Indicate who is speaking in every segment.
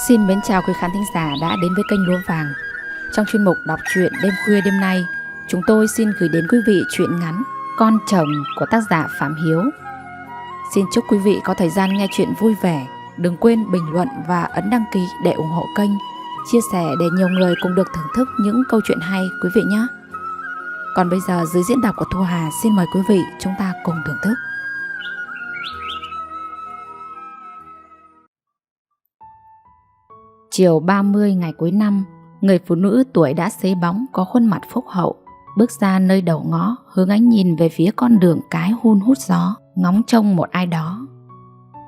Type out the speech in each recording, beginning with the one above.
Speaker 1: Xin mến chào quý khán thính giả đã đến với kênh Lúa Vàng. Trong chuyên mục đọc truyện đêm khuya đêm nay, chúng tôi xin gửi đến quý vị truyện ngắn Con Chồng của tác giả Phạm Hiếu. Xin chúc quý vị có thời gian nghe truyện vui vẻ. Đừng quên bình luận và ấn đăng ký để ủng hộ kênh, chia sẻ để nhiều người cùng được thưởng thức những câu chuyện hay quý vị nhé. Còn bây giờ dưới diễn đọc của Thu Hà, xin mời quý vị chúng ta cùng thưởng thức. Chiều 30 ngày cuối năm, người phụ nữ tuổi đã xế bóng có khuôn mặt phúc hậu bước ra nơi đầu ngõ, hướng ánh nhìn về phía con đường cái hun hút gió, ngóng trông một ai đó.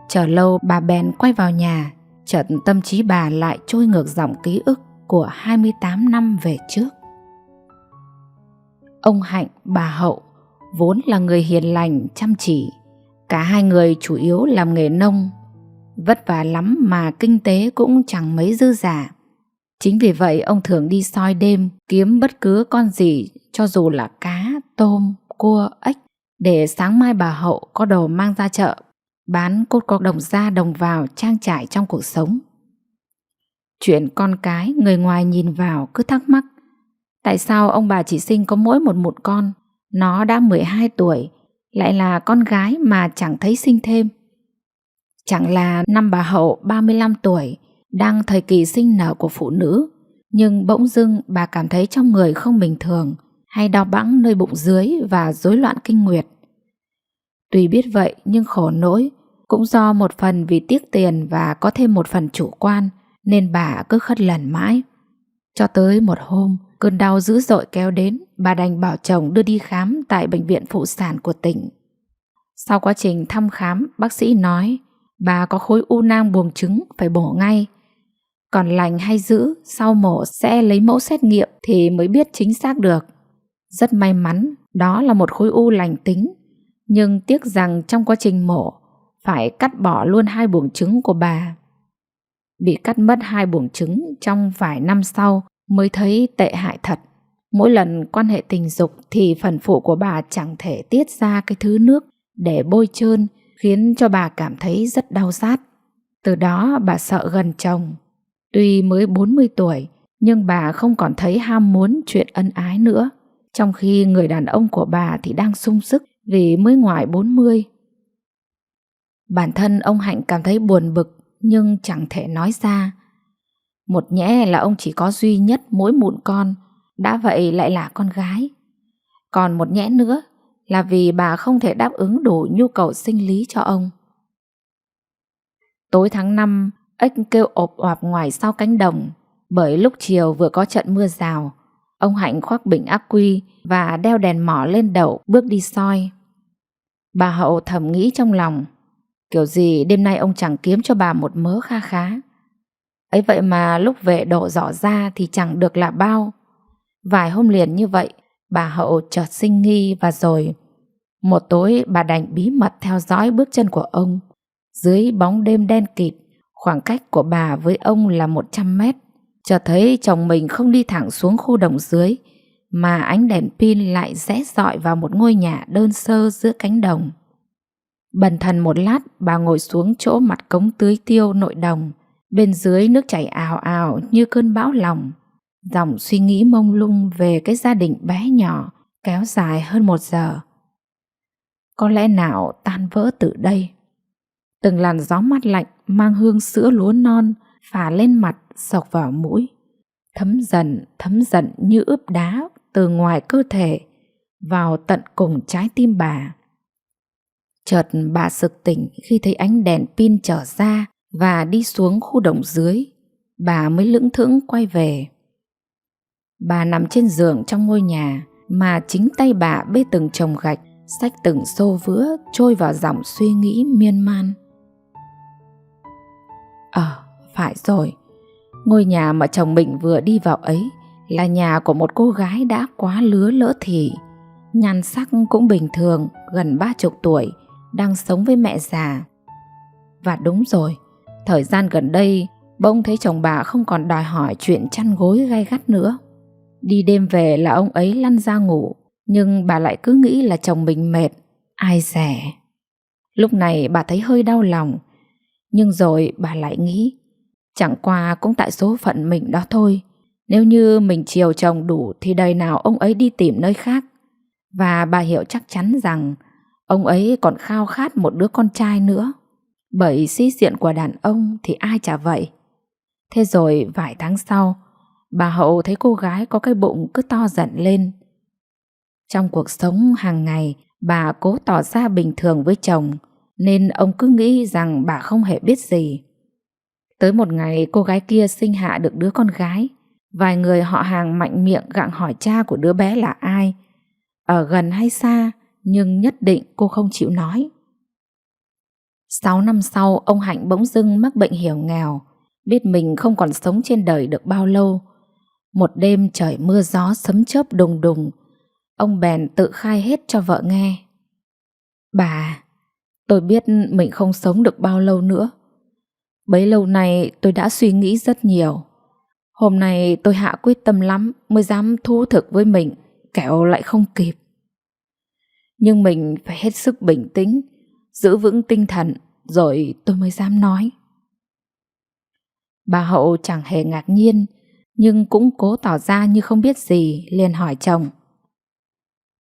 Speaker 1: Chờ lâu bà bèn quay vào nhà, chợt tâm trí bà lại trôi ngược dòng ký ức của 28 năm về trước. Ông Hạnh, bà Hậu vốn là người hiền lành, chăm chỉ. Cả hai người chủ yếu làm nghề nông, vất vả lắm mà kinh tế cũng chẳng mấy dư giả. Chính vì vậy ông thường đi soi đêm kiếm bất cứ con gì, cho dù là cá, tôm, cua, ếch, để sáng mai bà Hậu có đồ mang ra chợ, bán cốt có đồng ra đồng vào trang trải trong cuộc sống. Chuyện con cái, người ngoài nhìn vào cứ thắc mắc, tại sao ông bà chỉ sinh có mỗi một mụn con, nó đã 12 tuổi, lại là con gái mà chẳng thấy sinh thêm. Chẳng là năm bà Hậu 35 tuổi, đang thời kỳ sinh nở của phụ nữ, nhưng bỗng dưng bà cảm thấy trong người không bình thường, hay đau bẵng nơi bụng dưới và rối loạn kinh nguyệt. Tuy biết vậy nhưng khổ nỗi, cũng do một phần vì tiếc tiền và có thêm một phần chủ quan, nên bà cứ khất lần mãi. Cho tới một hôm, cơn đau dữ dội kéo đến, bà đành bảo chồng đưa đi khám tại bệnh viện phụ sản của tỉnh. Sau quá trình thăm khám, bác sĩ nói bà có khối u nang buồng trứng, phải mổ ngay. Còn lành hay dữ, sau mổ sẽ lấy mẫu xét nghiệm thì mới biết chính xác được. Rất may mắn, đó là một khối u lành tính, nhưng tiếc rằng trong quá trình mổ phải cắt bỏ luôn 2 buồng trứng của bà. Bị cắt mất 2 buồng trứng trong vài năm sau mới thấy tệ hại thật. Mỗi lần quan hệ tình dục thì phần phụ của bà chẳng thể tiết ra cái thứ nước để bôi trơn, khiến cho bà cảm thấy rất đau rát. Từ đó bà sợ gần chồng. Tuy mới 40 tuổi, nhưng bà không còn thấy ham muốn chuyện ân ái nữa, trong khi người đàn ông của bà thì đang sung sức vì mới ngoài 40. Bản thân ông Hạnh cảm thấy buồn bực nhưng chẳng thể nói ra. Một nhẽ là ông chỉ có duy nhất mỗi mụn con, đã vậy lại là con gái. Còn một nhẽ nữa là vì bà không thể đáp ứng đủ nhu cầu sinh lý cho ông. Tối tháng 5, ếch kêu ộp oạp ngoài sau cánh đồng, bởi lúc chiều vừa có trận mưa rào. Ông Hạnh khoác bình ắc quy và đeo đèn mỏ lên đầu bước đi soi. Bà Hậu thầm nghĩ trong lòng, kiểu gì đêm nay ông chẳng kiếm cho bà một mớ kha khá. Ấy vậy mà lúc về đổ giỏ ra thì chẳng được là bao. Vài hôm liền như vậy, bà Hậu chợt sinh nghi và rồi một tối bà đành bí mật theo dõi bước chân của ông. Dưới bóng đêm đen kịt, khoảng cách của bà với ông là 100 mét. Chợt thấy chồng mình không đi thẳng xuống khu đồng dưới, mà ánh đèn pin lại rẽ rọi vào một ngôi nhà đơn sơ giữa cánh đồng. Bần thần một lát, bà ngồi xuống chỗ mặt cống tưới tiêu nội đồng. Bên dưới nước chảy ào ào như cơn bão lòng. Dòng suy nghĩ mông lung về cái gia đình bé nhỏ kéo dài hơn 1 giờ. Có lẽ nào tan vỡ từ đây. Từng làn gió mát lạnh mang hương sữa lúa non phả lên mặt, xộc vào mũi, thấm dần như ướp đá từ ngoài cơ thể vào tận cùng trái tim bà. Chợt bà sực tỉnh khi thấy ánh đèn pin trở ra và đi xuống khu đồng dưới. Bà mới lững thững quay về. Bà nằm trên giường trong ngôi nhà, mà chính tay bà bê từng chồng gạch, xách từng xô vữa trôi vào dòng suy nghĩ miên man. Phải rồi, ngôi nhà mà chồng mình vừa đi vào ấy là nhà của một cô gái đã quá lứa lỡ thì, nhan sắc cũng bình thường, gần 30 tuổi, đang sống với mẹ già. Và đúng rồi, thời gian gần đây bỗng thấy chồng bà không còn đòi hỏi chuyện chăn gối gay gắt nữa. Đi đêm về là ông ấy lăn ra ngủ, nhưng bà lại cứ nghĩ là chồng mình mệt. Ai dè. Lúc này bà thấy hơi đau lòng, nhưng rồi bà lại nghĩ Chẳng qua cũng tại số phận mình đó thôi. Nếu như mình chiều chồng đủ thì đời nào ông ấy đi tìm nơi khác. Và bà hiểu chắc chắn rằng ông ấy còn khao khát một đứa con trai nữa. Bởi sĩ diện của đàn ông thì ai chả vậy. Thế rồi vài tháng sau, bà Hậu thấy cô gái có cái bụng cứ to dần lên. Trong cuộc sống hàng ngày, bà cố tỏ ra bình thường với chồng, nên ông cứ nghĩ rằng bà không hề biết gì. Tới một ngày cô gái kia sinh hạ được đứa con gái. Vài người họ hàng mạnh miệng gặng hỏi cha của đứa bé là ai, ở gần hay xa, nhưng nhất định cô không chịu nói. 6 năm sau, ông Hạnh bỗng dưng mắc bệnh hiểm nghèo. Biết mình không còn sống trên đời được bao lâu, một đêm trời mưa gió sấm chớp đùng đùng, ông bèn tự khai hết cho vợ nghe. Bà, tôi biết mình không sống được bao lâu nữa. Bấy lâu nay tôi đã suy nghĩ rất nhiều. Hôm nay tôi hạ quyết tâm lắm mới dám thú thực với mình, kẻo lại không kịp. Nhưng mình phải hết sức bình tĩnh, giữ vững tinh thần, rồi tôi mới dám nói. Bà Hậu chẳng hề ngạc nhiên, nhưng cũng cố tỏ ra như không biết gì, liền hỏi chồng.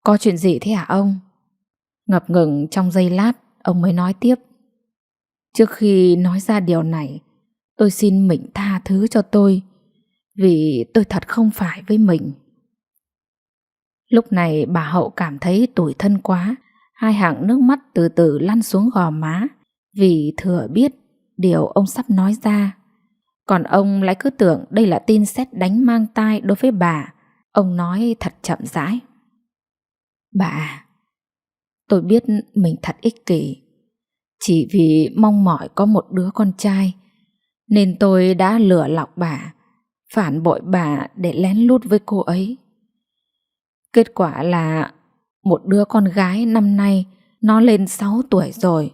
Speaker 1: Có chuyện gì thế hả ông? Ngập ngừng trong giây lát, ông mới nói tiếp. Trước khi nói ra điều này, tôi xin mình tha thứ cho tôi, vì tôi thật không phải với mình. Lúc này bà Hậu cảm thấy tủi thân quá, hai hàng nước mắt từ từ lăn xuống gò má, vì thừa biết điều ông sắp nói ra. Còn ông lại cứ tưởng đây là tin sét đánh mang tai đối với bà. Ông nói thật chậm rãi. Bà, tôi biết mình thật ích kỷ. Chỉ vì mong mỏi có một đứa con trai, nên tôi đã lừa lọc bà, phản bội bà để lén lút với cô ấy. Kết quả là một đứa con gái năm nay nó lên 6 tuổi rồi.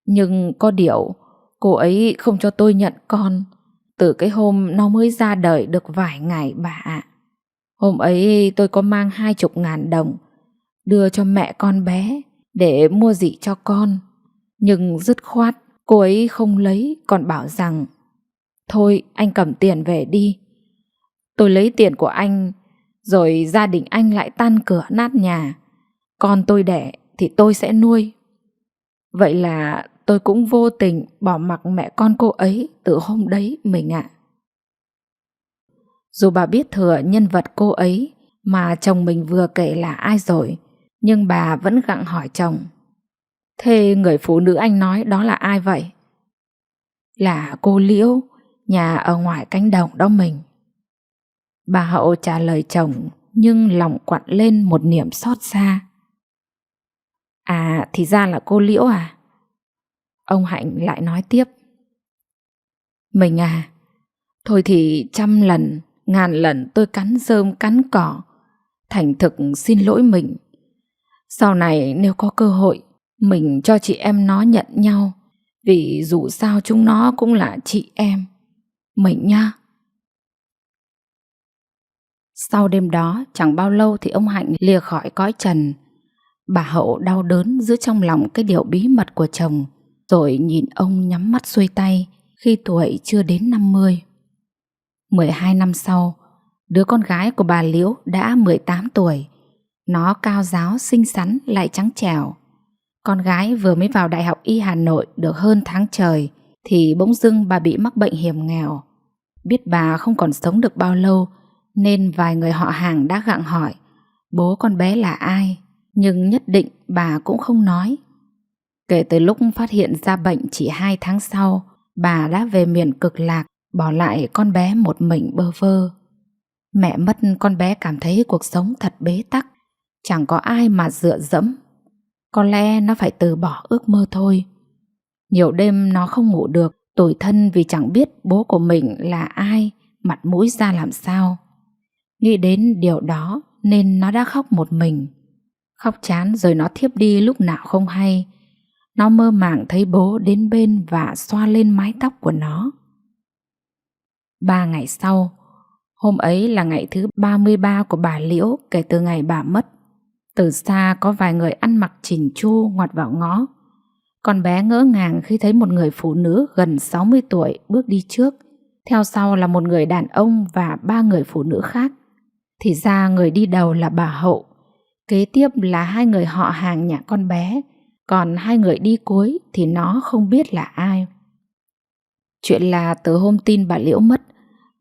Speaker 1: Nhưng có điều cô ấy không cho tôi nhận con từ cái hôm nó mới ra đời được vài ngày bà ạ. Hôm ấy tôi có mang 20.000 đồng đưa cho mẹ con bé để mua gì cho con. Nhưng dứt khoát cô ấy không lấy, còn bảo rằng thôi anh cầm tiền về đi. Tôi lấy tiền của anh, rồi gia đình anh lại tan cửa nát nhà. Con tôi đẻ thì tôi sẽ nuôi. Vậy là tôi cũng vô tình bỏ mặc mẹ con cô ấy từ hôm đấy mình ạ. Dù bà biết thừa nhân vật cô ấy mà chồng mình vừa kể là ai rồi, nhưng bà vẫn gặng hỏi chồng. Thế người phụ nữ anh nói đó là ai vậy? Là cô Liễu, nhà ở ngoài cánh đồng đó mình. Bà Hậu trả lời chồng, nhưng lòng quặn lên một niềm xót xa. À, thì ra là cô Liễu à? Ông Hạnh lại nói tiếp. Mình à, thôi thì 100 lần, 1000 lần tôi cắn rơm cắn cỏ, thành thực xin lỗi mình. Sau này nếu có cơ hội, mình cho chị em nó nhận nhau, vì dù sao chúng nó cũng là chị em mình nha. Sau đêm đó chẳng bao lâu thì ông Hạnh lìa khỏi cõi trần. Bà Hậu đau đớn giữ trong lòng cái điều bí mật của chồng, rồi nhìn ông nhắm mắt xuôi tay khi tuổi chưa đến 50. 12 năm sau, đứa con gái của bà Liễu đã 18 tuổi. Nó cao ráo, xinh xắn lại trắng trẻo. Con gái vừa mới vào Đại học Y Hà Nội được hơn tháng trời thì bỗng dưng bà bị mắc bệnh hiểm nghèo. Biết bà không còn sống được bao lâu, nên vài người họ hàng đã gặng hỏi bố con bé là ai, nhưng nhất định bà cũng không nói. Kể từ lúc phát hiện ra bệnh chỉ 2 tháng sau, bà đã về miền Cực Lạc, bỏ lại con bé một mình bơ vơ. Mẹ mất, con bé cảm thấy cuộc sống thật bế tắc, chẳng có ai mà dựa dẫm. Có lẽ nó phải từ bỏ ước mơ thôi. Nhiều đêm nó không ngủ được, tủi thân vì chẳng biết bố của mình là ai, mặt mũi ra làm sao. Nghĩ đến điều đó nên nó đã khóc một mình. Khóc chán rồi nó thiếp đi lúc nào không hay. Nó mơ màng thấy bố đến bên và xoa lên mái tóc của nó. 3 ngày sau, hôm ấy là ngày thứ 33 của bà Liễu kể từ ngày bà mất. Từ xa có vài người ăn mặc chỉn chu ngoặt vào ngõ. Con bé ngỡ ngàng khi thấy một người phụ nữ gần 60 tuổi bước đi trước. Theo sau là một người đàn ông và 3 người phụ nữ khác. Thì ra người đi đầu là bà Hậu, kế tiếp là 2 người họ hàng nhà con bé, còn 2 người đi cuối thì nó không biết là ai. Chuyện là từ hôm tin bà Liễu mất,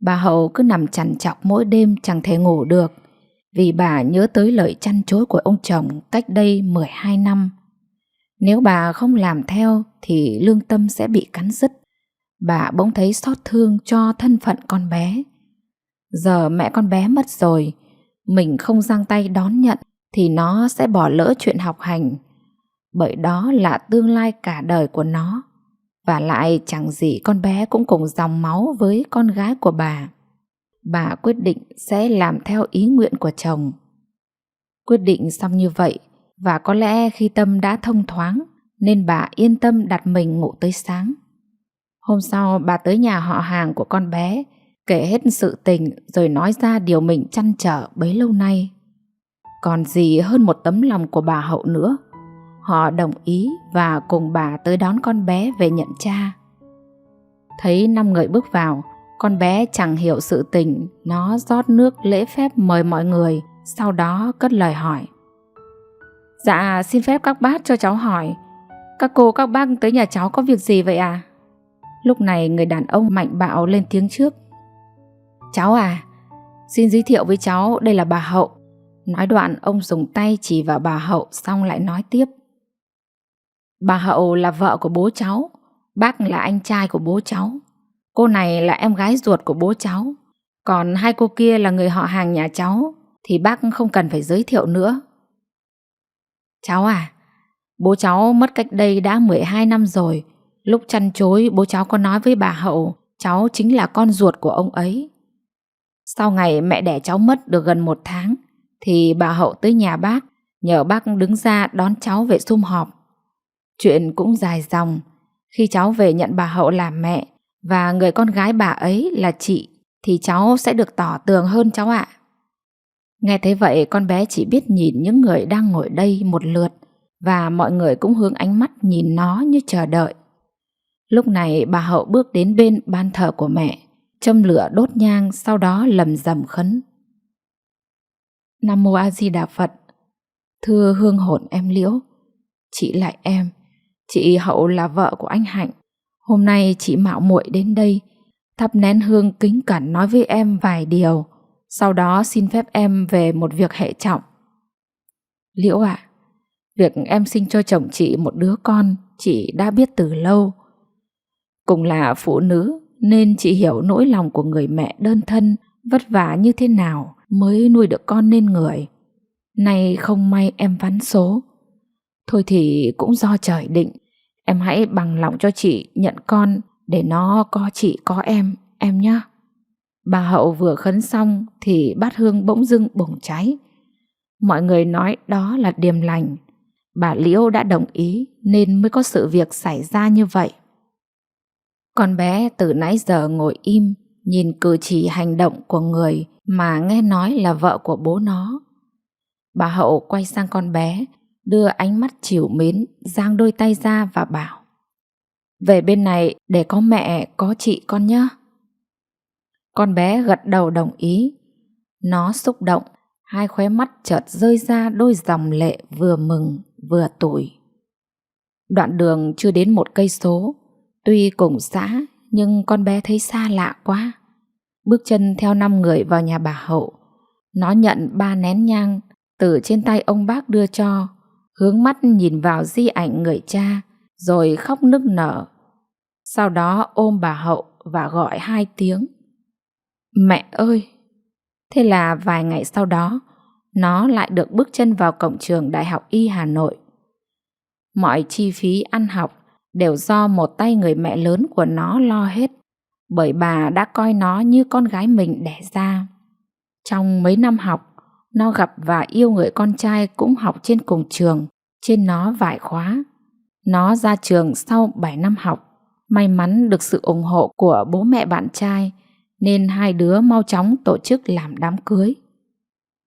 Speaker 1: bà Hậu cứ nằm trằn trọc mỗi đêm chẳng thể ngủ được, vì bà nhớ tới lời trăn trối của ông chồng cách đây 12 năm. Nếu bà không làm theo thì lương tâm sẽ bị cắn rứt. Bà bỗng thấy xót thương cho thân phận con bé. Giờ mẹ con bé mất rồi, mình không giang tay đón nhận thì nó sẽ bỏ lỡ chuyện học hành, bởi đó là tương lai cả đời của nó. Và lại chẳng gì con bé cũng cùng dòng máu với con gái của bà. Bà quyết định sẽ làm theo ý nguyện của chồng. Quyết định xong như vậy, và có lẽ khi tâm đã thông thoáng, nên bà yên tâm đặt mình ngủ tới sáng. Hôm sau bà tới nhà họ hàng của con bé, kể hết sự tình rồi nói ra điều mình trăn trở bấy lâu nay. Còn gì hơn một tấm lòng của bà Hậu nữa. Họ đồng ý và cùng bà tới đón con bé về nhận cha. Thấy 5 người bước vào, con bé chẳng hiểu sự tình, nó rót nước lễ phép mời mọi người, sau đó cất lời hỏi. Dạ, xin phép các bác cho cháu hỏi, các cô các bác tới nhà cháu có việc gì vậy à? Lúc này người đàn ông mạnh bạo lên tiếng trước. Cháu à, xin giới thiệu với cháu, đây là bà Hậu. Nói đoạn ông dùng tay chỉ vào bà Hậu, xong lại nói tiếp. Bà Hậu là vợ của bố cháu, bác là anh trai của bố cháu, cô này là em gái ruột của bố cháu, còn 2 cô kia là người họ hàng nhà cháu, thì bác không cần phải giới thiệu nữa. Cháu à, bố cháu mất cách đây đã 12 năm rồi. Lúc chăn chối bố cháu có nói với bà Hậu cháu chính là con ruột của ông ấy. Sau ngày mẹ đẻ cháu mất được gần 1 tháng thì bà Hậu tới nhà bác, nhờ bác đứng ra đón cháu về sum họp. Chuyện cũng dài dòng. Khi cháu về nhận bà Hậu làm mẹ và người con gái bà ấy là chị thì cháu sẽ được tỏ tường hơn cháu ạ. Nghe thấy vậy, con bé chỉ biết nhìn những người đang ngồi đây một lượt, và mọi người cũng hướng ánh mắt nhìn nó như chờ đợi. Lúc này bà Hậu bước đến bên ban thờ của mẹ, châm lửa đốt nhang, sau đó lầm rầm khấn. Nam Mô A Di Đà Phật. Thưa hương hồn em Liễu, chị là em, chị Hậu là vợ của anh Hạnh. Hôm nay chị mạo muội đến đây thắp nén hương kính cẩn nói với em vài điều, sau đó xin phép em về một việc hệ trọng. Liễu ạ, việc em sinh cho chồng chị một đứa con chị đã biết từ lâu. Cùng là phụ nữ nên chị hiểu nỗi lòng của người mẹ đơn thân vất vả như thế nào mới nuôi được con nên người. Nay không may em vắn số, thôi thì cũng do trời định. Em hãy bằng lòng cho chị nhận con để nó có chị có em nhé. Bà Hậu vừa khấn xong thì bát hương bỗng dưng bùng cháy. Mọi người nói đó là điềm lành. Bà Liễu đã đồng ý nên mới có sự việc xảy ra như vậy. Con bé từ nãy giờ ngồi im, nhìn cử chỉ hành động của người mà nghe nói là vợ của bố nó. Bà Hậu quay sang con bé, đưa ánh mắt trìu mến, giang đôi tay ra và bảo: về bên này để có mẹ có chị con nhé. Con bé gật đầu đồng ý. Nó xúc động, 2 khóe mắt chợt rơi ra đôi dòng lệ vừa mừng vừa tủi. Đoạn đường chưa đến 1 cây số, tuy cùng xã nhưng con bé thấy xa lạ quá. Bước chân theo 5 người vào nhà bà Hậu. Nó nhận 3 nén nhang từ trên tay ông bác đưa cho, hướng mắt nhìn vào di ảnh người cha, rồi khóc nức nở. Sau đó ôm bà Hậu và gọi 2 tiếng: mẹ ơi! Thế là vài ngày sau đó, nó lại được bước chân vào cổng trường Đại học Y Hà Nội. Mọi chi phí ăn học đều do một tay người mẹ lớn của nó lo hết, bởi bà đã coi nó như con gái mình đẻ ra. Trong mấy năm học, nó gặp và yêu người con trai cũng học trên cùng trường, trên nó vài khóa. Nó ra trường sau 7 năm học, may mắn được sự ủng hộ của bố mẹ bạn trai, nên 2 đứa mau chóng tổ chức làm đám cưới.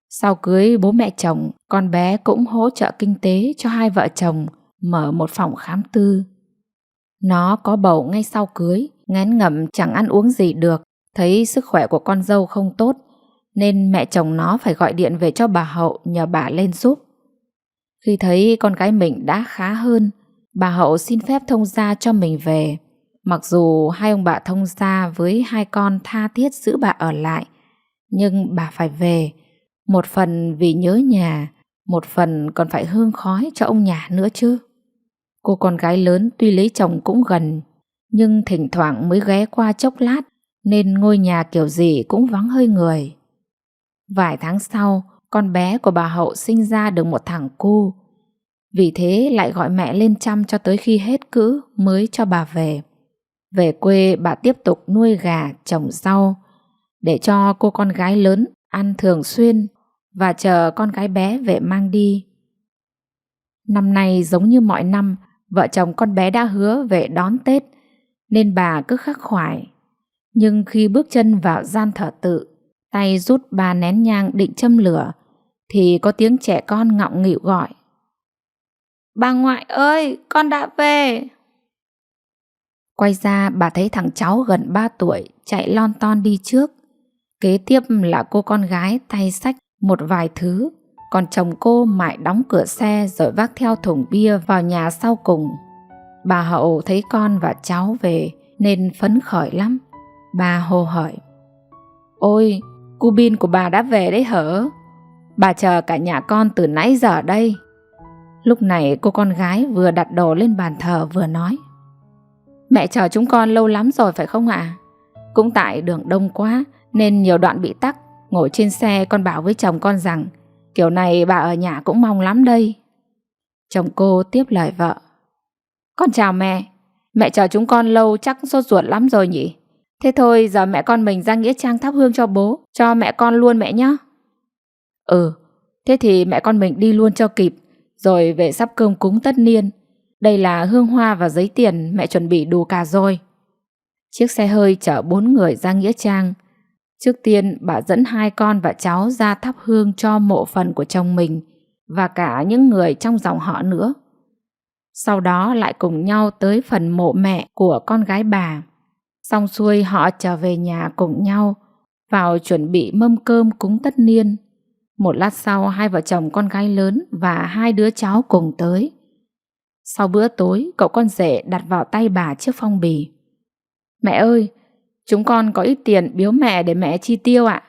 Speaker 1: Sau cưới bố mẹ chồng, con bé cũng hỗ trợ kinh tế cho 2 vợ chồng mở một phòng khám tư. Nó có bầu ngay sau cưới, ngén ngẩm chẳng ăn uống gì được, Thấy sức khỏe của con dâu không tốt nên mẹ chồng nó phải gọi điện về cho bà Hậu nhờ bà lên giúp. Khi thấy con gái mình đã khá hơn, bà Hậu xin phép thông gia cho mình về. Mặc dù hai ông bà thông gia với hai con tha thiết giữ bà ở lại, nhưng bà phải về, một phần vì nhớ nhà, một phần còn phải hương khói cho ông nhà nữa chứ. Cô con gái lớn tuy lấy chồng cũng gần, nhưng thỉnh thoảng mới ghé qua chốc lát, nên ngôi nhà kiểu gì cũng vắng hơi người. Vài tháng sau, con bé của bà Hậu sinh ra được một thằng cu. Vì thế lại gọi mẹ lên chăm cho tới khi hết cữ mới cho bà về. Về quê bà tiếp tục nuôi gà, trồng rau để cho cô con gái lớn ăn thường xuyên và chờ con gái bé về mang đi. Năm nay giống như mọi năm, vợ chồng con bé đã hứa về đón Tết nên bà cứ khắc khoải. Nhưng khi bước chân vào gian thờ tự, tay rút 3 nén nhang định châm lửa thì có tiếng trẻ con ngọng nghịu gọi: "Bà ngoại ơi, con đã về." Quay ra bà thấy thằng cháu gần 3 tuổi chạy lon ton đi trước. Kế tiếp là cô con gái tay xách một vài thứ, còn chồng cô mải đóng cửa xe rồi vác theo thùng bia vào nhà sau cùng. Bà Hậu thấy con và cháu về nên phấn khởi lắm. Bà hô hởi: "Ôi, cu Bin của bà đã về đấy hở? Bà chờ cả nhà con từ nãy giờ đây." Lúc này cô con gái vừa đặt đồ lên bàn thờ vừa nói: "Mẹ chờ chúng con lâu lắm rồi phải không ạ? Cũng tại đường đông quá nên nhiều đoạn bị tắc. Ngồi trên xe con bảo với chồng con rằng kiểu này bà ở nhà cũng mong lắm đây." Chồng cô tiếp lời vợ: "Con chào mẹ. Mẹ chờ chúng con lâu chắc sốt ruột lắm rồi nhỉ? Thế thôi giờ mẹ con mình ra nghĩa trang thắp hương cho bố, cho mẹ con luôn mẹ nhé." "Ừ, thế thì mẹ con mình đi luôn cho kịp, rồi về sắp cơm cúng tất niên. Đây là hương hoa và giấy tiền mẹ chuẩn bị đủ cả rồi." Chiếc xe hơi chở 4 người ra nghĩa trang. Trước tiên bà dẫn hai con và cháu ra thắp hương cho mộ phần của chồng mình và cả những người trong dòng họ nữa. Sau đó lại cùng nhau tới phần mộ mẹ của con gái bà. Xong xuôi họ trở về nhà cùng nhau, vào chuẩn bị mâm cơm cúng tất niên. Một lát sau hai vợ chồng con gái lớn và hai đứa cháu cùng tới. Sau bữa tối, cậu con rể đặt vào tay bà chiếc phong bì: "Mẹ ơi, chúng con có ít tiền biếu mẹ để mẹ chi tiêu ạ."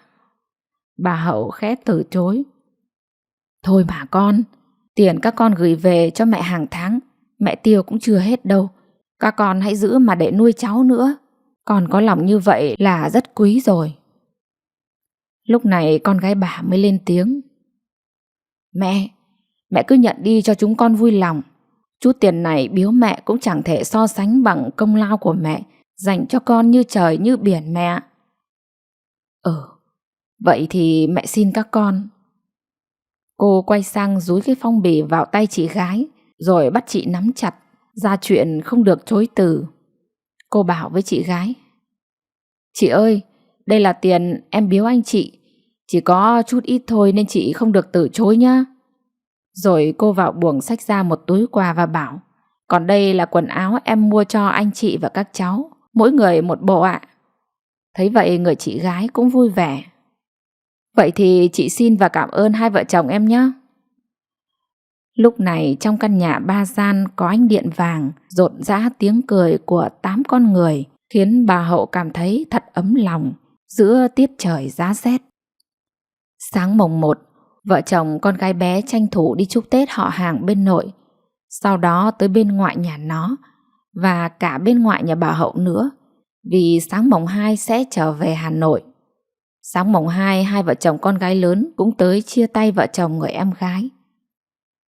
Speaker 1: Bà Hậu khẽ từ chối: "Thôi mà con, tiền các con gửi về cho mẹ hàng tháng, mẹ tiêu cũng chưa hết đâu. Các con hãy giữ mà để nuôi cháu nữa. Con có lòng như vậy là rất quý rồi." Lúc này con gái bà mới lên tiếng: Mẹ cứ nhận đi cho chúng con vui lòng. Chút tiền này biếu mẹ cũng chẳng thể so sánh bằng công lao của mẹ dành cho con như trời như biển mẹ ạ." Vậy thì mẹ xin các con." Cô quay sang dúi cái phong bì vào tay chị gái, rồi bắt chị nắm chặt, ra chuyện không được chối từ. Cô bảo với chị gái: "Chị ơi, đây là tiền em biếu anh chị. Chỉ có chút ít thôi nên chị không được từ chối nhá." Rồi cô vào buồng xách ra một túi quà và bảo: "Còn đây là quần áo em mua cho anh chị và các cháu, mỗi người một bộ ạ." Thấy vậy người chị gái cũng vui vẻ: "Vậy thì chị xin và cảm ơn hai vợ chồng em nhé." Lúc này trong căn nhà ba gian có ánh điện vàng, rộn rã tiếng cười của 8 con người, khiến bà Hậu cảm thấy thật ấm lòng giữa tiết trời giá rét. Sáng mồng 1, vợ chồng con gái bé tranh thủ đi chúc Tết họ hàng bên nội, sau đó tới bên ngoại nhà nó và cả bên ngoại nhà bà Hậu nữa, vì sáng mồng 2 sẽ trở về Hà Nội. Sáng mồng 2, hai vợ chồng con gái lớn cũng tới chia tay vợ chồng người em gái.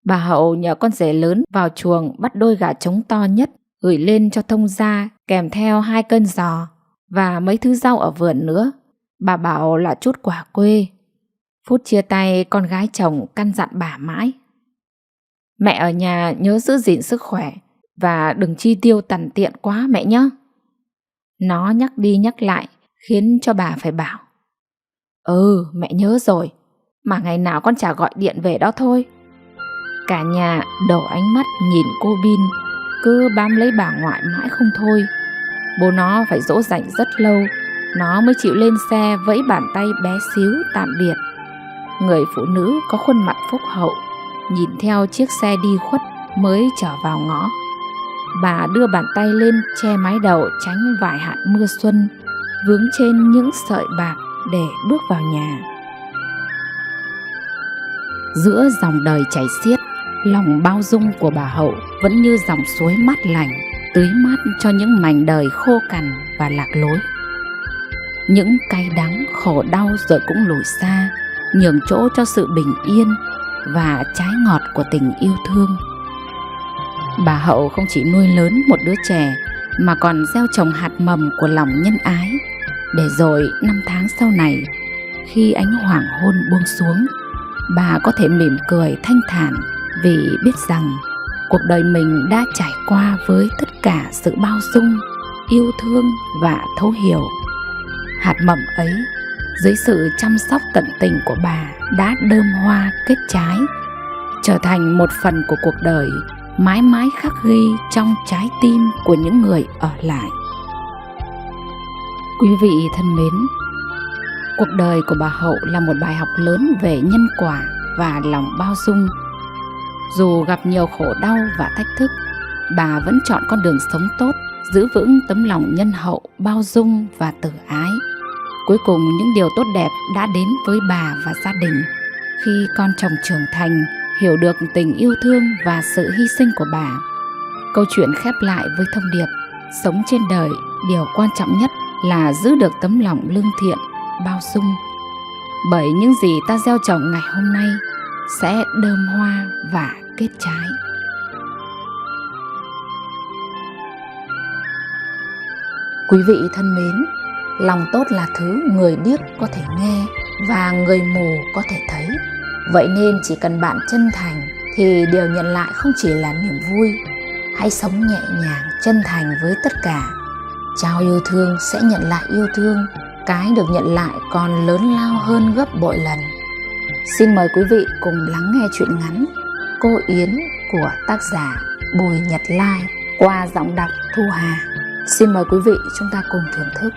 Speaker 1: Bà Hậu nhờ con rể lớn vào chuồng bắt đôi gà trống to nhất, gửi lên cho thông gia kèm theo 2 cân giò và mấy thứ rau ở vườn nữa. Bà bảo là chút quà quê. Phút chia tay, con gái chồng căn dặn bà mãi: "Mẹ ở nhà nhớ giữ gìn sức khỏe và đừng chi tiêu tằn tiện quá mẹ nhé." Nó nhắc đi nhắc lại khiến cho bà phải bảo: "Ừ, mẹ nhớ rồi, mà ngày nào con chả gọi điện về đó thôi." Cả nhà đổ ánh mắt nhìn cô Bin, cứ bám lấy bà ngoại mãi không thôi. Bố nó phải dỗ dành rất lâu nó mới chịu lên xe vẫy bàn tay bé xíu tạm biệt. Người phụ nữ có khuôn mặt phúc hậu nhìn theo chiếc xe đi khuất mới trở vào ngõ. Bà đưa bàn tay lên che mái đầu tránh vài hạt mưa xuân vướng trên những sợi bạc để bước vào nhà. Giữa dòng đời chảy xiết, lòng bao dung của bà Hậu vẫn như dòng suối mát lành, tưới mát cho những mảnh đời khô cằn và lạc lối. Những cay đắng, khổ đau rồi cũng lùi xa, nhường chỗ cho sự bình yên và trái ngọt của tình yêu thương. Bà Hậu không chỉ nuôi lớn một đứa trẻ mà còn gieo trồng hạt mầm của lòng nhân ái, để rồi năm tháng sau này, khi ánh hoàng hôn buông xuống, bà có thể mỉm cười thanh thản vì biết rằng cuộc đời mình đã trải qua với tất cả sự bao dung, yêu thương và thấu hiểu. Hạt mầm ấy, dưới sự chăm sóc tận tình của bà, đã đơm hoa kết trái, trở thành một phần của cuộc đời mãi mãi khắc ghi trong trái tim của những người ở lại. Quý vị thân mến, cuộc đời của bà Hậu là một bài học lớn về nhân quả và lòng bao dung. Dù gặp nhiều khổ đau và thách thức, bà vẫn chọn con đường sống tốt, giữ vững tấm lòng nhân hậu, bao dung và từ ái. Cuối cùng những điều tốt đẹp đã đến với bà và gia đình khi con chồng trưởng thành, hiểu được tình yêu thương và sự hy sinh của bà. Câu chuyện khép lại với thông điệp: sống trên đời, điều quan trọng nhất là giữ được tấm lòng lương thiện, bao dung. Bởi những gì ta gieo trồng ngày hôm nay sẽ đơm hoa và kết trái. Quý vị thân mến, lòng tốt là thứ người điếc có thể nghe và người mù có thể thấy. Vậy nên chỉ cần bạn chân thành thì điều nhận lại không chỉ là niềm vui. Hãy sống nhẹ nhàng, chân thành với tất cả. Trao yêu thương sẽ nhận lại yêu thương. Cái được nhận lại còn lớn lao hơn gấp bội lần. Xin mời quý vị cùng lắng nghe truyện ngắn Cô Yến của tác giả Bùi Nhật Lai qua giọng đọc Thu Hà. Xin mời quý vị chúng ta cùng thưởng thức.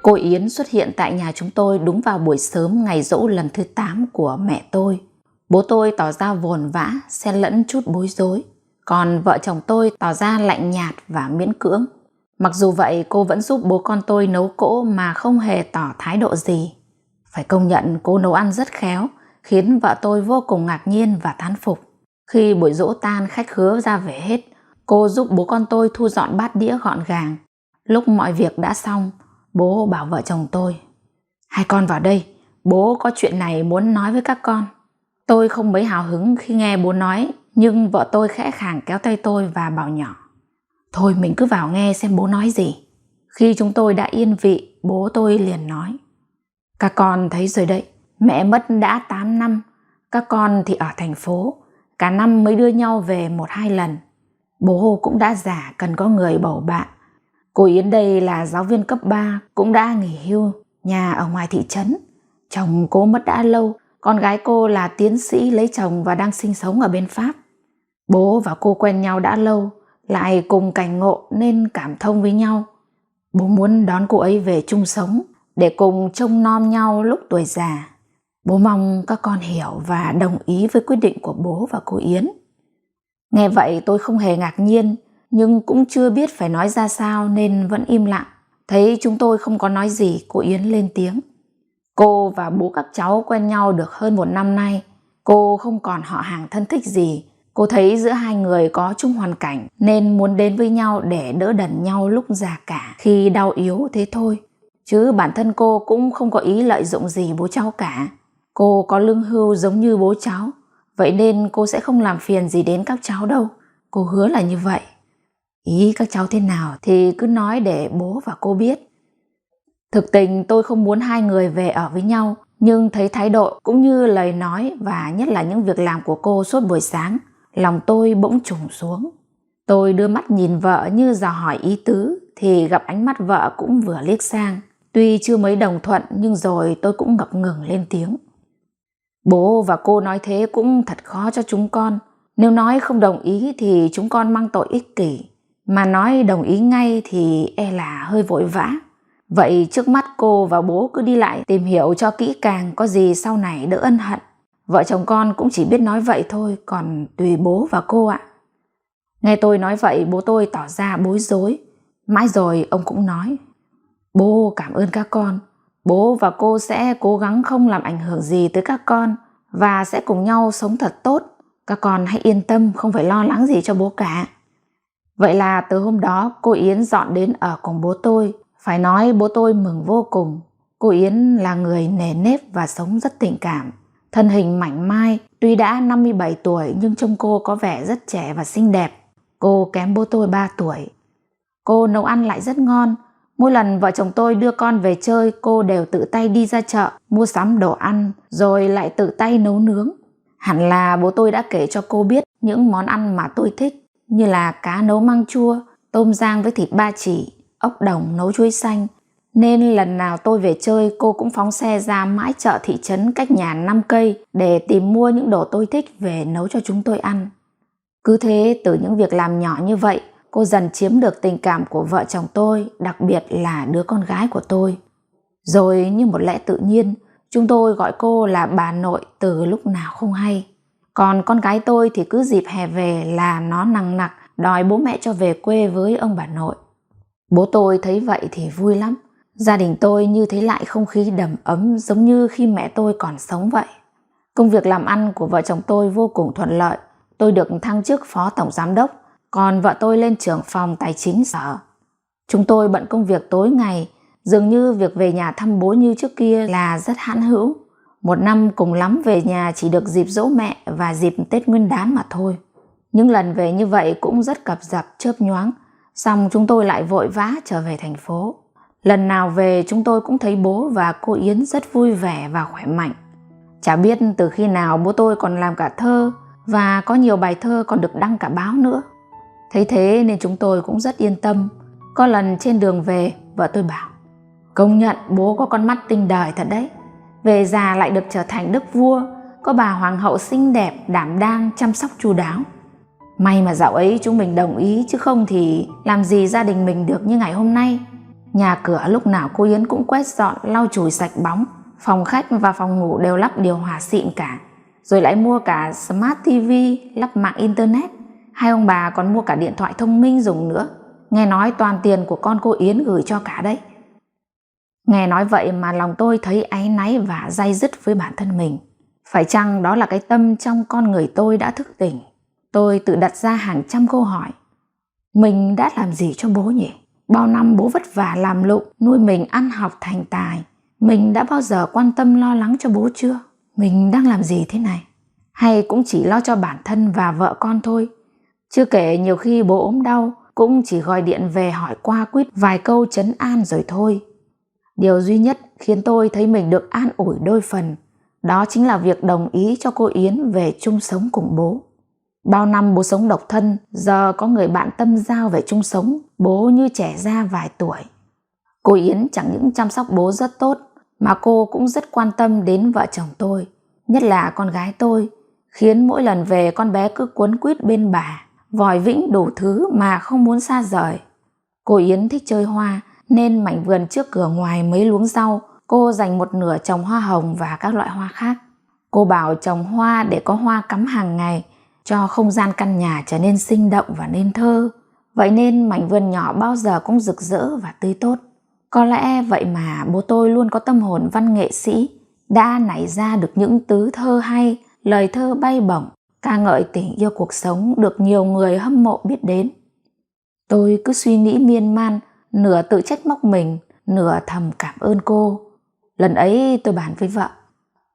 Speaker 1: Cô Yến xuất hiện tại nhà chúng tôi đúng vào buổi sớm ngày giỗ lần thứ 8 của mẹ tôi. Bố tôi tỏ ra vồn vã, xen lẫn chút bối rối. Còn vợ chồng tôi tỏ ra lạnh nhạt và miễn cưỡng. Mặc dù vậy, cô vẫn giúp bố con tôi nấu cỗ mà không hề tỏ thái độ gì. Phải công nhận cô nấu ăn rất khéo, khiến vợ tôi vô cùng ngạc nhiên và thán phục. Khi buổi giỗ tan khách khứa ra về hết, cô giúp bố con tôi thu dọn bát đĩa gọn gàng. Lúc mọi việc đã xong, bố bảo vợ chồng tôi: hai con vào đây, bố có chuyện này muốn nói với các con. Tôi không mấy hào hứng khi nghe bố nói, nhưng vợ tôi khẽ khàng kéo tay tôi và bảo nhỏ: thôi mình cứ vào nghe xem bố nói gì. Khi chúng tôi đã yên vị, bố tôi liền nói: các con thấy rồi đấy, mẹ mất đã 8 năm, các con thì ở thành phố, cả năm mới đưa nhau về 1-2 lần. Bố cũng đã già, cần có người bầu bạn. Cô Yến đây là giáo viên cấp 3, cũng đã nghỉ hưu, nhà ở ngoài thị trấn. Chồng cô mất đã lâu, con gái cô là tiến sĩ lấy chồng và đang sinh sống ở bên Pháp. Bố và cô quen nhau đã lâu, lại cùng cảnh ngộ nên cảm thông với nhau. Bố muốn đón cô ấy về chung sống để cùng trông nom nhau lúc tuổi già. Bố mong các con hiểu và đồng ý với quyết định của bố và cô Yến. Nghe vậy tôi không hề ngạc nhiên, nhưng cũng chưa biết phải nói ra sao nên vẫn im lặng. Thấy chúng tôi không có nói gì, cô Yến lên tiếng: cô và bố các cháu quen nhau được hơn 1 năm nay. Cô không còn họ hàng thân thích gì. Cô thấy giữa hai người có chung hoàn cảnh nên muốn đến với nhau để đỡ đần nhau lúc già cả, khi đau yếu thế thôi. Chứ bản thân cô cũng không có ý lợi dụng gì bố cháu cả. Cô có lương hưu giống như bố cháu, vậy nên cô sẽ không làm phiền gì đến các cháu đâu. Cô hứa là như vậy. Ý các cháu thế nào thì cứ nói để bố và cô biết. Thực tình tôi không muốn hai người về ở với nhau, nhưng thấy thái độ cũng như lời nói và nhất là những việc làm của cô suốt buổi sáng, lòng tôi bỗng trùng xuống. Tôi đưa mắt nhìn vợ như dò hỏi ý tứ thì gặp ánh mắt vợ cũng vừa liếc sang. Tuy chưa mấy đồng thuận nhưng rồi tôi cũng ngập ngừng lên tiếng: bố và cô nói thế cũng thật khó cho chúng con. Nếu nói không đồng ý thì chúng con mang tội ích kỷ. mà nói đồng ý ngay thì e là hơi vội vã. Vậy trước mắt cô và bố cứ đi lại tìm hiểu cho kỹ càng, có gì sau này đỡ ân hận. Vợ chồng con cũng chỉ biết nói vậy thôi, còn tùy bố và cô ạ. Nghe tôi nói vậy, bố tôi tỏ ra bối rối. Mãi rồi ông cũng nói: Bố cảm ơn các con. Bố và cô sẽ cố gắng không làm ảnh hưởng gì tới các con và sẽ cùng nhau sống thật tốt. Các con hãy yên tâm, không phải lo lắng gì cho bố cả. Vậy là từ hôm đó cô Yến dọn đến ở cùng bố tôi. Phải nói bố tôi mừng vô cùng. Cô Yến là người nề nếp và sống rất tình cảm. Thân hình mảnh mai, tuy đã 57 tuổi nhưng trông cô có vẻ rất trẻ và xinh đẹp. Cô kém bố tôi 3 tuổi. Cô nấu ăn lại rất ngon. Mỗi lần vợ chồng tôi đưa con về chơi, cô đều tự tay đi ra chợ, mua sắm đồ ăn, rồi lại tự tay nấu nướng. Hẳn là bố tôi đã kể cho cô biết những món ăn mà tôi thích, như là cá nấu măng chua, tôm rang với thịt ba chỉ, ốc đồng nấu chuối xanh. Nên lần nào tôi về chơi, cô cũng phóng xe ra mãi chợ thị trấn cách nhà 5 cây để tìm mua những đồ tôi thích về nấu cho chúng tôi ăn. Cứ thế, từ những việc làm nhỏ như vậy, cô dần chiếm được tình cảm của vợ chồng tôi, đặc biệt là đứa con gái của tôi. Rồi như một lẽ tự nhiên, chúng tôi gọi cô là bà nội từ lúc nào không hay. Còn con gái tôi thì cứ dịp hè về là nó nằng nặc đòi bố mẹ cho về quê với ông bà nội. Bố tôi thấy vậy thì vui lắm. Gia đình tôi như thấy lại không khí đầm ấm giống như khi mẹ tôi còn sống vậy. Công việc làm ăn của vợ chồng tôi vô cùng thuận lợi. Tôi được thăng chức phó tổng giám đốc, còn vợ tôi lên trưởng phòng tài chính sở. Chúng tôi bận công việc tối ngày, dường như việc về nhà thăm bố như trước kia là rất hãn hữu. Một năm cùng lắm về nhà chỉ được dịp giỗ mẹ và dịp Tết Nguyên đán mà thôi. Những lần về như vậy cũng rất cập dập chớp nhoáng, xong chúng tôi lại vội vã trở về thành phố. Lần nào về chúng tôi cũng thấy bố và cô Yến rất vui vẻ và khỏe mạnh. Chả biết từ khi nào bố tôi còn làm cả thơ và có nhiều bài thơ còn được đăng cả báo nữa. Thấy thế nên chúng tôi cũng rất yên tâm. Có lần trên đường về, vợ tôi bảo: Công nhận bố có con mắt tinh đời thật đấy. Về già lại được trở thành đức vua, có bà hoàng hậu xinh đẹp, đảm đang, chăm sóc chu đáo. May mà dạo ấy chúng mình đồng ý, chứ không thì làm gì gia đình mình được như ngày hôm nay. Nhà cửa lúc nào cô Yến cũng quét dọn, lau chùi sạch bóng. Phòng khách và phòng ngủ đều lắp điều hòa xịn cả. Rồi lại mua cả Smart TV, lắp mạng Internet. Hai ông bà còn mua cả điện thoại thông minh dùng nữa. Nghe nói toàn tiền của con cô Yến gửi cho cả đấy. Nghe nói vậy mà lòng tôi thấy áy náy và day dứt với bản thân mình. Phải chăng đó là cái tâm trong con người tôi đã thức tỉnh? Tôi tự đặt ra hàng trăm câu hỏi. Mình đã làm gì cho bố nhỉ? Bao năm bố vất vả làm lụng, nuôi mình ăn học thành tài. Mình đã bao giờ quan tâm lo lắng cho bố chưa? Mình đang làm gì thế này? Hay cũng chỉ lo cho bản thân và vợ con thôi? Chưa kể nhiều khi bố ốm đau, cũng chỉ gọi điện về hỏi qua quýt vài câu trấn an rồi thôi. Điều duy nhất khiến tôi thấy mình được an ủi đôi phần, đó chính là việc đồng ý cho cô Yến về chung sống cùng bố. Bao năm bố sống độc thân, giờ có người bạn tâm giao về chung sống, bố như trẻ ra vài tuổi. Cô Yến chẳng những chăm sóc bố rất tốt, mà cô cũng rất quan tâm đến vợ chồng tôi, nhất là con gái tôi, khiến mỗi lần về con bé cứ quấn quýt bên bà, vòi vĩnh đủ thứ mà không muốn xa rời. Cô Yến thích chơi hoa, nên mảnh vườn trước cửa ngoài mấy luống rau, cô dành một nửa trồng hoa hồng và các loại hoa khác. Cô bảo trồng hoa để có hoa cắm hàng ngày, cho không gian căn nhà trở nên sinh động và nên thơ. Vậy nên mảnh vườn nhỏ bao giờ cũng rực rỡ và tươi tốt. Có lẽ vậy mà bố tôi luôn có tâm hồn văn nghệ sĩ, đã nảy ra được những tứ thơ hay, lời thơ bay bổng, ca ngợi tình yêu cuộc sống được nhiều người hâm mộ biết đến. Tôi cứ suy nghĩ miên man, nửa tự trách móc mình, nửa thầm cảm ơn cô. Lần ấy tôi bàn với vợ: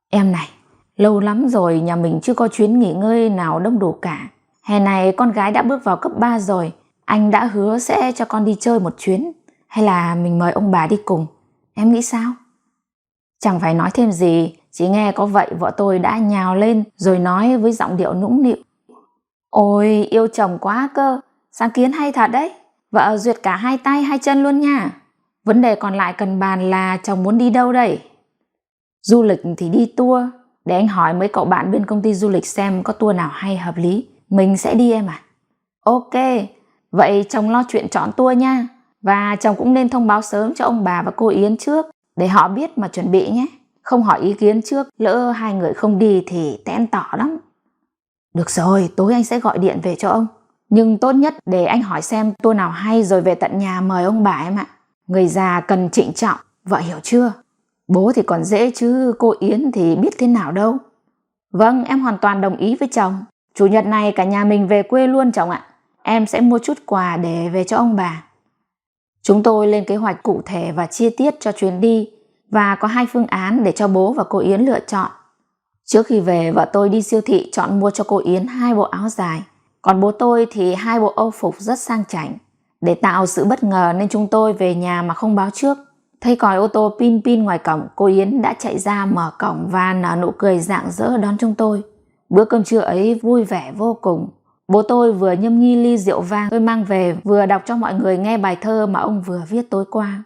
Speaker 1: Em này, lâu lắm rồi nhà mình chưa có chuyến nghỉ ngơi nào đông đủ cả. Hè này con gái đã bước vào cấp 3 rồi, anh đã hứa sẽ cho con đi chơi một chuyến. Hay là mình mời ông bà đi cùng, em nghĩ sao? Chẳng phải nói thêm gì, chỉ nghe có vậy vợ tôi đã nhào lên rồi nói với giọng điệu nũng nịu: Ôi, yêu chồng quá cơ, sáng kiến hay thật đấy. Vợ duyệt cả hai tay hai chân luôn nha. Vấn đề còn lại cần bàn là chồng muốn đi đâu đây? Du lịch thì đi tour. Để anh hỏi mấy cậu bạn bên công ty du lịch xem có tour nào hay hợp lý. Mình sẽ đi em à? Ok, Vậy chồng lo chuyện chọn tour nha. Và chồng cũng nên thông báo sớm cho ông bà và cô Yến trước để họ biết mà chuẩn bị nhé. Không hỏi ý kiến trước, lỡ hai người không đi thì tẽn tỏ lắm. Được rồi, tối anh sẽ gọi điện về cho ông. Nhưng tốt nhất để anh hỏi xem tour nào hay rồi về tận nhà mời ông bà em ạ. Người già cần trịnh trọng, vợ hiểu chưa? Bố thì còn dễ chứ cô Yến thì biết thế nào đâu. Vâng, em hoàn toàn đồng ý với chồng. Chủ nhật này cả nhà mình về quê luôn chồng ạ. Em sẽ mua chút quà để về cho ông bà. Chúng tôi lên kế hoạch cụ thể và chi tiết cho chuyến đi và có 2 phương án để cho bố và cô Yến lựa chọn. Trước khi về, vợ tôi đi siêu thị chọn mua cho cô Yến 2 bộ áo dài, còn bố tôi thì 2 bộ âu phục rất sang chảnh. Để tạo sự bất ngờ nên chúng tôi về nhà mà không báo trước. Thấy còi ô tô pin pin ngoài cổng, cô Yến đã chạy ra mở cổng và nở nụ cười rạng rỡ đón chúng tôi. Bữa cơm trưa ấy vui vẻ vô cùng. Bố tôi vừa nhâm nhi ly rượu vang tôi mang về, vừa đọc cho mọi người nghe bài thơ mà ông vừa viết tối qua.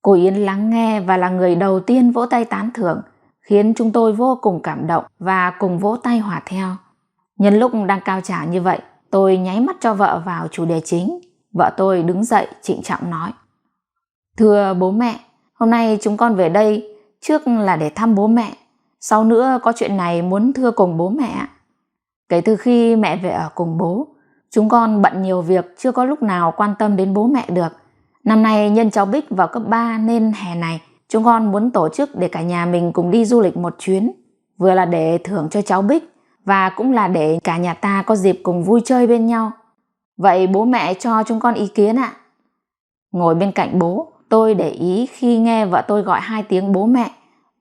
Speaker 1: Cô Yến lắng nghe và là người đầu tiên vỗ tay tán thưởng, khiến chúng tôi vô cùng cảm động và cùng vỗ tay hòa theo. Nhân lúc đang cao trào như vậy, tôi nháy mắt cho vợ vào chủ đề chính. Vợ tôi đứng dậy trịnh trọng nói: Thưa bố mẹ, hôm nay chúng con về đây trước là để thăm bố mẹ, sau nữa có chuyện này muốn thưa cùng bố mẹ. Kể từ khi mẹ về ở cùng bố, chúng con bận nhiều việc chưa có lúc nào quan tâm đến bố mẹ được. Năm nay nhân cháu Bích vào cấp 3 nên hè này chúng con muốn tổ chức để cả nhà mình cùng đi du lịch một chuyến. Vừa là để thưởng cho cháu Bích và cũng là để cả nhà ta có dịp cùng vui chơi bên nhau. Vậy bố mẹ cho chúng con ý kiến ạ. Ngồi bên cạnh bố, tôi để ý khi nghe vợ tôi gọi 2 tiếng bố mẹ.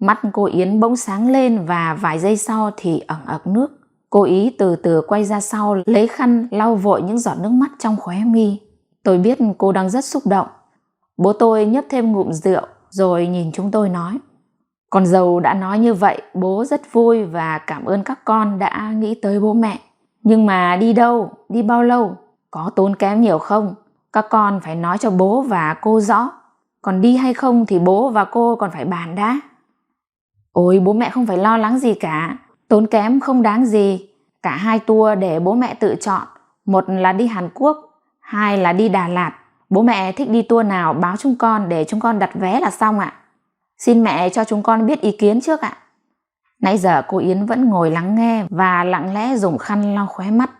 Speaker 1: Mắt cô Yến bỗng sáng lên và vài giây sau thì ẩn ực nước. Cô ý từ từ quay ra sau lấy khăn lau vội những giọt nước mắt trong khóe mi. Tôi biết cô đang rất xúc động. Bố tôi nhấp thêm ngụm rượu rồi nhìn chúng tôi nói: Con dâu đã nói như vậy, bố rất vui và cảm ơn các con đã nghĩ tới bố mẹ. Nhưng mà đi đâu, đi bao lâu, có tốn kém nhiều không? Các con phải nói cho bố và cô rõ. Còn đi hay không thì bố và cô còn phải bàn đã. Ôi bố mẹ không phải lo lắng gì cả, tốn kém không đáng gì. Cả 2 tour để bố mẹ tự chọn, một là đi Hàn Quốc, 2 là đi Đà Lạt. Bố mẹ thích đi tour nào báo chúng con để chúng con đặt vé là xong ạ. Xin mẹ cho chúng con biết ý kiến trước ạ. Nãy giờ cô Yến vẫn ngồi lắng nghe và lặng lẽ dùng khăn lau khóe mắt.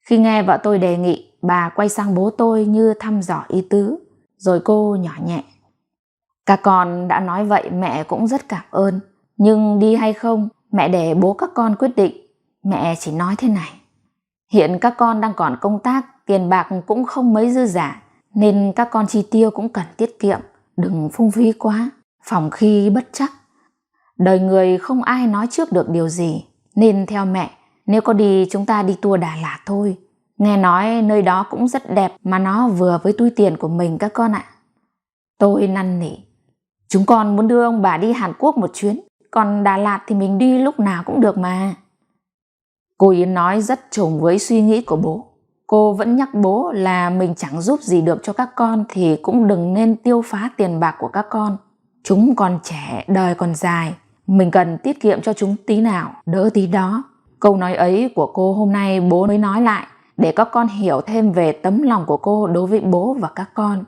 Speaker 1: Khi nghe vợ tôi đề nghị, bà quay sang bố tôi như thăm dò ý tứ, rồi cô nhỏ nhẹ: Các con đã nói vậy mẹ cũng rất cảm ơn, nhưng đi hay không mẹ để bố các con quyết định. Mẹ chỉ nói thế này: hiện các con đang còn công tác, tiền bạc cũng không mấy dư giả, nên các con chi tiêu cũng cần tiết kiệm, đừng phung phí quá, phòng khi bất trắc. Đời người không ai nói trước được điều gì, nên theo mẹ, nếu có đi chúng ta đi tour Đà Lạt thôi. Nghe nói nơi đó cũng rất đẹp mà nó vừa với túi tiền của mình các con ạ. Tôi năn nỉ: Chúng con muốn đưa ông bà đi Hàn Quốc một chuyến, còn Đà Lạt thì mình đi lúc nào cũng được mà. Cô Yến nói rất trùng với suy nghĩ của bố. Cô vẫn nhắc bố là mình chẳng giúp gì được cho các con thì cũng đừng nên tiêu phá tiền bạc của các con. Chúng còn trẻ, đời còn dài, mình cần tiết kiệm cho chúng tí nào, đỡ tí đó. Câu nói ấy của cô hôm nay bố mới nói lại để các con hiểu thêm về tấm lòng của cô đối với bố và các con.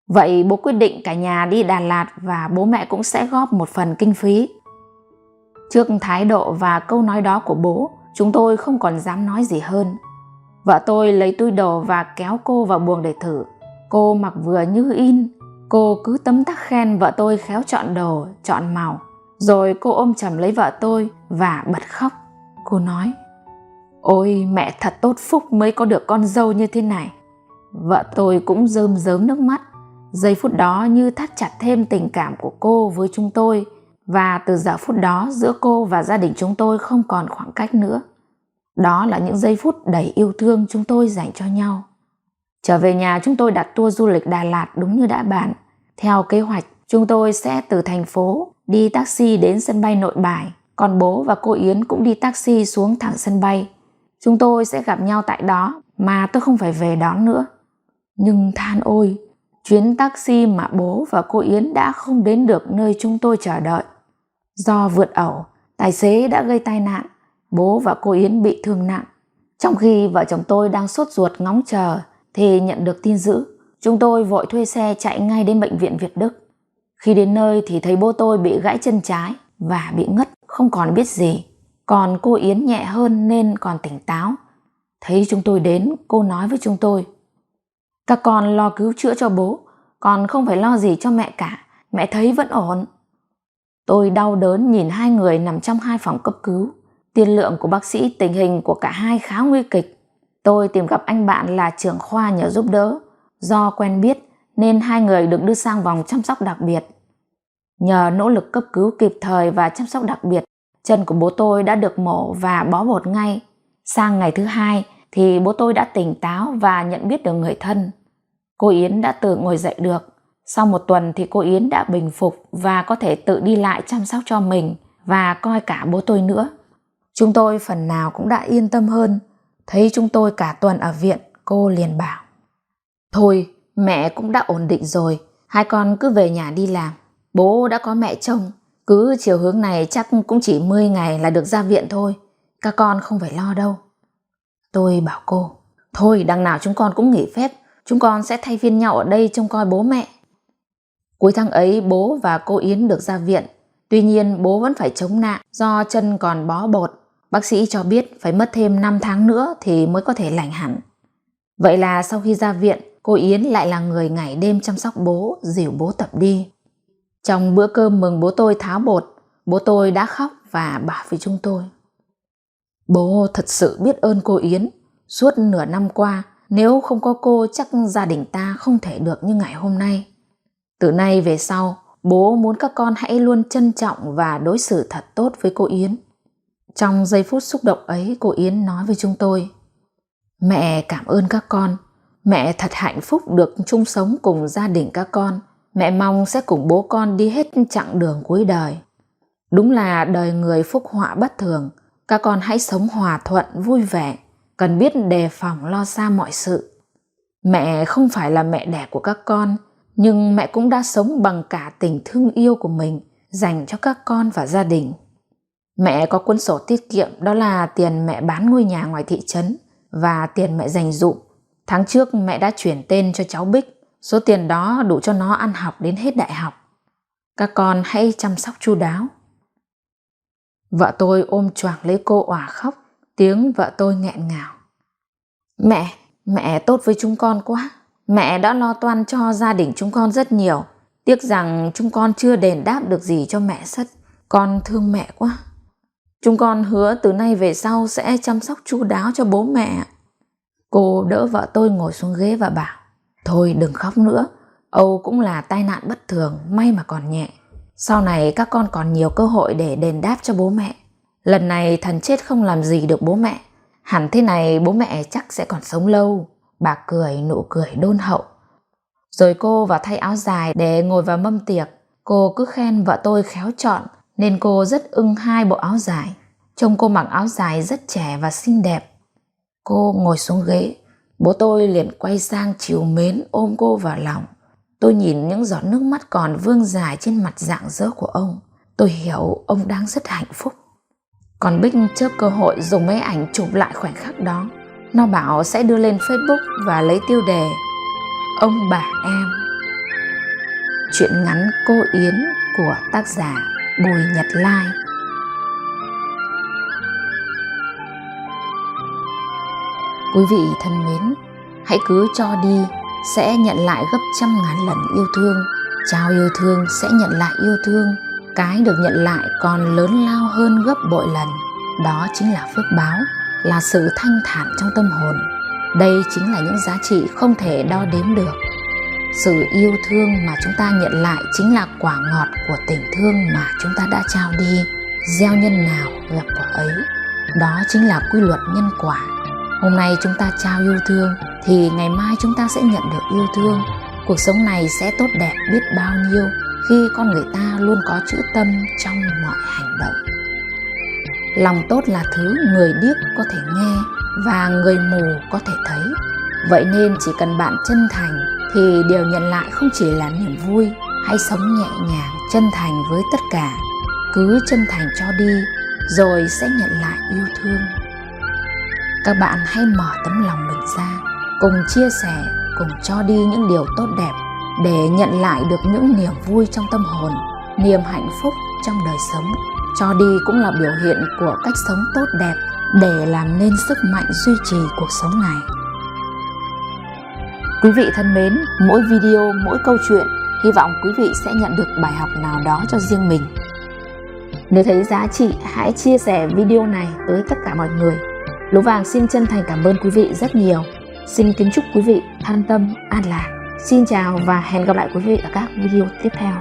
Speaker 1: Vậy bố quyết định cả nhà đi Đà Lạt và bố mẹ cũng sẽ góp một phần kinh phí. Trước thái độ và câu nói đó của bố, chúng tôi không còn dám nói gì hơn. Vợ tôi lấy túi đồ và kéo cô vào buồng để thử. Cô mặc vừa như in. Cô cứ tấm tắc khen vợ tôi khéo chọn đồ, chọn màu. Rồi cô ôm chầm lấy vợ tôi và bật khóc. Cô nói: Ôi mẹ thật tốt phúc mới có được con dâu như thế này. Vợ tôi cũng rơm rớm nước mắt. Giây phút đó như thắt chặt thêm tình cảm của cô với chúng tôi. Và từ giờ phút đó giữa cô và gia đình chúng tôi không còn khoảng cách nữa. Đó là những giây phút đầy yêu thương chúng tôi dành cho nhau. Trở về nhà chúng tôi đặt tour du lịch Đà Lạt đúng như đã bàn. Theo kế hoạch, chúng tôi sẽ từ thành phố đi taxi đến sân bay Nội Bài. Còn bố và cô Yến cũng đi taxi xuống thẳng sân bay. Chúng tôi sẽ gặp nhau tại đó mà tôi không phải về đón nữa. Nhưng than ôi, chuyến taxi mà bố và cô Yến đã không đến được nơi chúng tôi chờ đợi. Do vượt ẩu, tài xế đã gây tai nạn, bố và cô Yến bị thương nặng. Trong khi vợ chồng tôi đang sốt ruột ngóng chờ, thì nhận được tin dữ. Chúng tôi vội thuê xe chạy ngay đến bệnh viện Việt Đức. Khi đến nơi thì thấy bố tôi bị gãy chân trái và bị ngất, không còn biết gì. Còn cô Yến nhẹ hơn nên còn tỉnh táo. Thấy chúng tôi đến, cô nói với chúng tôi: "Các con lo cứu chữa cho bố, còn không phải lo gì cho mẹ cả, mẹ thấy vẫn ổn." Tôi đau đớn nhìn hai người nằm trong hai phòng cấp cứu. Tiên lượng của bác sĩ tình hình của cả hai khá nguy kịch. Tôi tìm gặp anh bạn là trưởng khoa nhờ giúp đỡ. Do quen biết nên hai người được đưa sang phòng chăm sóc đặc biệt. Nhờ nỗ lực cấp cứu kịp thời và chăm sóc đặc biệt, chân của bố tôi đã được mổ và bó bột ngay. Sang ngày thứ hai thì bố tôi đã tỉnh táo và nhận biết được người thân. Cô Yến đã tự ngồi dậy được. Sau một tuần thì cô Yến đã bình phục và có thể tự đi lại chăm sóc cho mình và coi cả bố tôi nữa. Chúng tôi phần nào cũng đã yên tâm hơn. Thấy chúng tôi cả tuần ở viện, cô liền bảo: "Thôi, mẹ cũng đã ổn định rồi, hai con cứ về nhà đi làm. Bố đã có mẹ trông, cứ chiều hướng này chắc cũng chỉ 10 ngày là được ra viện thôi. Các con không phải lo đâu." Tôi bảo cô: "Thôi, đằng nào chúng con cũng nghỉ phép, chúng con sẽ thay phiên nhau ở đây trông coi bố mẹ." Cuối tháng ấy bố và cô Yến được ra viện. Tuy nhiên bố vẫn phải chống nạn do chân còn bó bột. Bác sĩ cho biết phải mất thêm 5 tháng nữa thì mới có thể lành hẳn. Vậy là sau khi ra viện, cô Yến lại là người ngày đêm chăm sóc bố, dìu bố tập đi. Trong bữa cơm mừng bố tôi tháo bột, bố tôi đã khóc và bảo với chúng tôi: "Bố thật sự biết ơn cô Yến. Suốt nửa năm qua, nếu không có cô chắc gia đình ta không thể được như ngày hôm nay. Từ nay về sau, bố muốn các con hãy luôn trân trọng và đối xử thật tốt với cô Yến." Trong giây phút xúc động ấy, cô Yến nói với chúng tôi: "Mẹ cảm ơn các con. Mẹ thật hạnh phúc được chung sống cùng gia đình các con. Mẹ mong sẽ cùng bố con đi hết chặng đường cuối đời. Đúng là đời người phúc họa bất thường. Các con hãy sống hòa thuận, vui vẻ, cần biết đề phòng lo xa mọi sự. Mẹ không phải là mẹ đẻ của các con, nhưng mẹ cũng đã sống bằng cả tình thương yêu của mình dành cho các con và gia đình. Mẹ có cuốn sổ tiết kiệm, đó là tiền mẹ bán ngôi nhà ngoài thị trấn và tiền mẹ dành dụm. Tháng trước mẹ đã chuyển tên cho cháu Bích, số tiền đó đủ cho nó ăn học đến hết đại học. Các con hãy chăm sóc chu đáo." Vợ tôi ôm choàng lấy cô òa khóc, tiếng vợ tôi nghẹn ngào: Mẹ tốt với chúng con quá. Mẹ đã lo toan cho gia đình chúng con rất nhiều. Tiếc rằng chúng con chưa đền đáp được gì cho mẹ Sất. Con thương mẹ quá. Chúng con hứa từ nay về sau sẽ chăm sóc chu đáo cho bố mẹ." Cô đỡ vợ tôi ngồi xuống ghế và bảo: "Thôi đừng khóc nữa. Âu cũng là tai nạn bất thường, may mà còn nhẹ. Sau này các con còn nhiều cơ hội để đền đáp cho bố mẹ. Lần này thần chết không làm gì được bố mẹ. Hẳn thế này bố mẹ chắc sẽ còn sống lâu." Bà cười nụ cười đôn hậu. Rồi cô vào thay áo dài để ngồi vào mâm tiệc. Cô cứ khen vợ tôi khéo chọn nên cô rất ưng hai bộ áo dài. Trông cô mặc áo dài rất trẻ và xinh đẹp. Cô ngồi xuống ghế, bố tôi liền quay sang trìu mến ôm cô vào lòng. Tôi nhìn những giọt nước mắt còn vương dài trên mặt rạng rỡ của ông. Tôi hiểu ông đang rất hạnh phúc. Còn Bích chớp cơ hội dùng mấy ảnh chụp lại khoảnh khắc đó. Nó bảo sẽ đưa lên Facebook và lấy tiêu đề "Ông bà em". Truyện ngắn Cô Yến của tác giả Bùi Nhật Lai. Quý vị thân mến, hãy cứ cho đi sẽ nhận lại gấp trăm ngàn lần yêu thương. Trao yêu thương sẽ nhận lại yêu thương. Cái được nhận lại còn lớn lao hơn gấp bội lần. Đó chính là phước báo, là sự thanh thản trong tâm hồn. Đây chính là những giá trị không thể đo đếm được. Sự yêu thương mà chúng ta nhận lại chính là quả ngọt của tình thương mà chúng ta đã trao đi. Gieo nhân nào gặp quả ấy. Đó chính là quy luật nhân quả. Hôm nay chúng ta trao yêu thương thì ngày mai chúng ta sẽ nhận được yêu thương. Cuộc sống này sẽ tốt đẹp biết bao nhiêu khi con người ta luôn có chữ tâm trong mọi hành động. Lòng tốt là thứ người điếc có thể nghe và người mù có thể thấy. Vậy nên chỉ cần bạn chân thành thì điều nhận lại không chỉ là niềm vui. Hãy sống nhẹ nhàng, chân thành với tất cả. Cứ chân thành cho đi rồi sẽ nhận lại yêu thương. Các bạn hãy mở tấm lòng mình ra, cùng chia sẻ, cùng cho đi những điều tốt đẹp để nhận lại được những niềm vui trong tâm hồn, niềm hạnh phúc trong đời sống. Cho đi cũng là biểu hiện của cách sống tốt đẹp để làm nên sức mạnh duy trì cuộc sống này. Quý vị thân mến, mỗi video, mỗi câu chuyện, hy vọng quý vị sẽ nhận được bài học nào đó cho riêng mình. Nếu thấy giá trị, hãy chia sẻ video này tới tất cả mọi người. Lúa Vàng xin chân thành cảm ơn quý vị rất nhiều. Xin kính chúc quý vị an tâm, an lạc. Xin chào và hẹn gặp lại quý vị ở các video tiếp theo.